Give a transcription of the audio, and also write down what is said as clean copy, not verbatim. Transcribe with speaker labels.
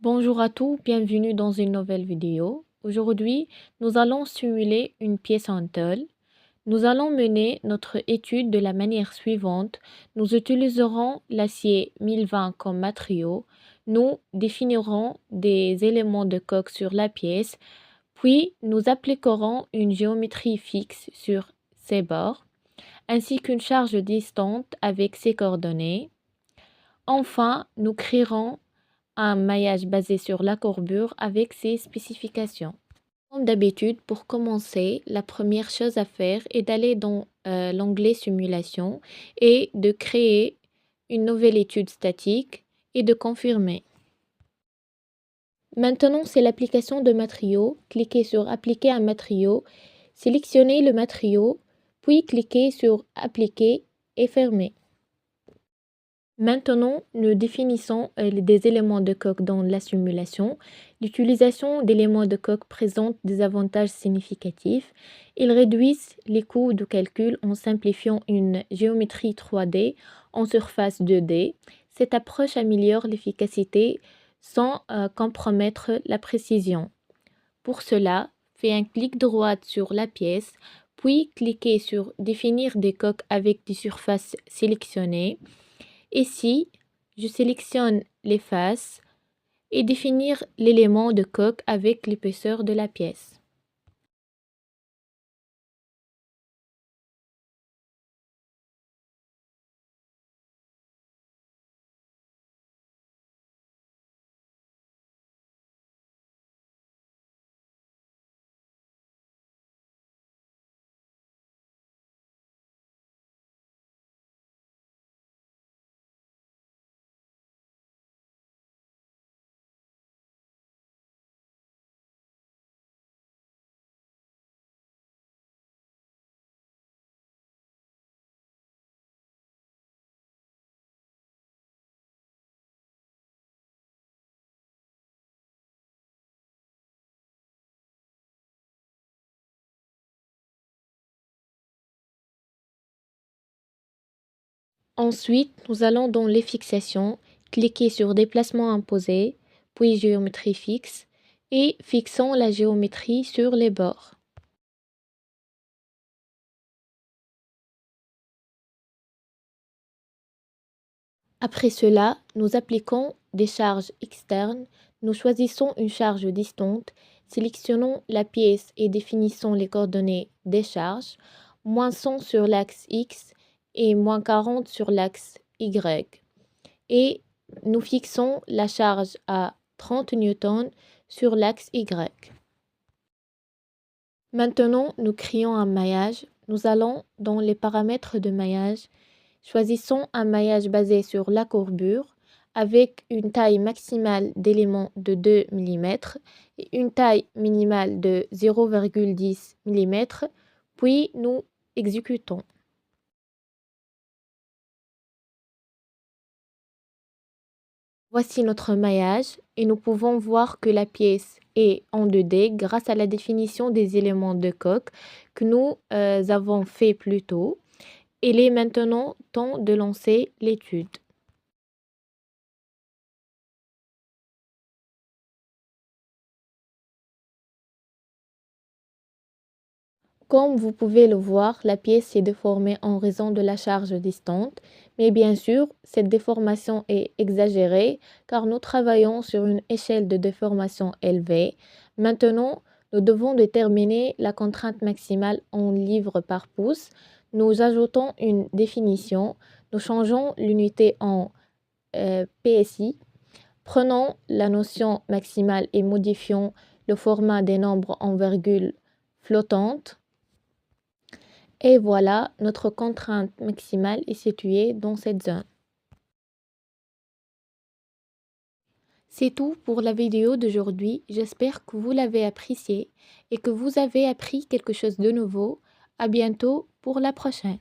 Speaker 1: Bonjour à tous, bienvenue dans une nouvelle vidéo. Aujourd'hui, nous allons simuler une pièce en tôle. Nous allons mener notre étude de la manière suivante. Nous utiliserons l'acier 1020 comme matériau. Nous définirons des éléments de coque sur la pièce, puis nous appliquerons une géométrie fixe sur ses bords, ainsi qu'une charge distante avec ses coordonnées. Enfin, nous créerons un maillage basé sur la courbure avec ses spécifications. Comme d'habitude, pour commencer, la première chose à faire est d'aller dans l'onglet Simulation et de créer une nouvelle étude statique et de confirmer. Maintenant, c'est l'application de matériau. Cliquez sur Appliquer un matériau, sélectionnez le matériau, puis cliquez sur Appliquer et fermez. Maintenant, nous définissons des éléments de coque dans la simulation. L'utilisation d'éléments de coque présente des avantages significatifs. Ils réduisent les coûts de calcul en simplifiant une géométrie 3D en surface 2D. Cette approche améliore l'efficacité sans compromettre la précision. Pour cela, faites un clic droit sur la pièce, puis cliquez sur Définir des coques avec des surfaces sélectionnées. Ici, je sélectionne les faces et définir l'élément de coque avec l'épaisseur de la pièce. Ensuite, nous allons dans les fixations, cliquer sur Déplacement imposé, puis Géométrie fixe et fixons la géométrie sur les bords. Après cela, nous appliquons des charges externes. Nous choisissons une charge distante, sélectionnons la pièce et définissons les coordonnées des charges, -100 sur l'axe X et -40 sur l'axe Y. Et nous fixons la charge à 30 newtons sur l'axe Y. Maintenant, nous créons un maillage. Nous allons dans les paramètres de maillage. Choisissons un maillage basé sur la courbure avec une taille maximale d'éléments de 2 mm et une taille minimale de 0,10 mm, puis nous exécutons. Voici notre maillage et nous pouvons voir que la pièce est en 2D grâce à la définition des éléments de coque que nous avons fait plus tôt. Il est maintenant temps de lancer l'étude. Comme vous pouvez le voir, la pièce s'est déformée en raison de la charge distante, mais bien sûr, cette déformation est exagérée car nous travaillons sur une échelle de déformation élevée. Maintenant, nous devons déterminer la contrainte maximale en livres par pouce. Nous ajoutons une définition, nous changeons l'unité en PSI, prenons la notion maximale et modifions le format des nombres en virgule flottante. Et voilà, notre contrainte maximale est située dans cette zone. C'est tout pour la vidéo d'aujourd'hui. J'espère que vous l'avez appréciée et que vous avez appris quelque chose de nouveau. À bientôt pour la prochaine.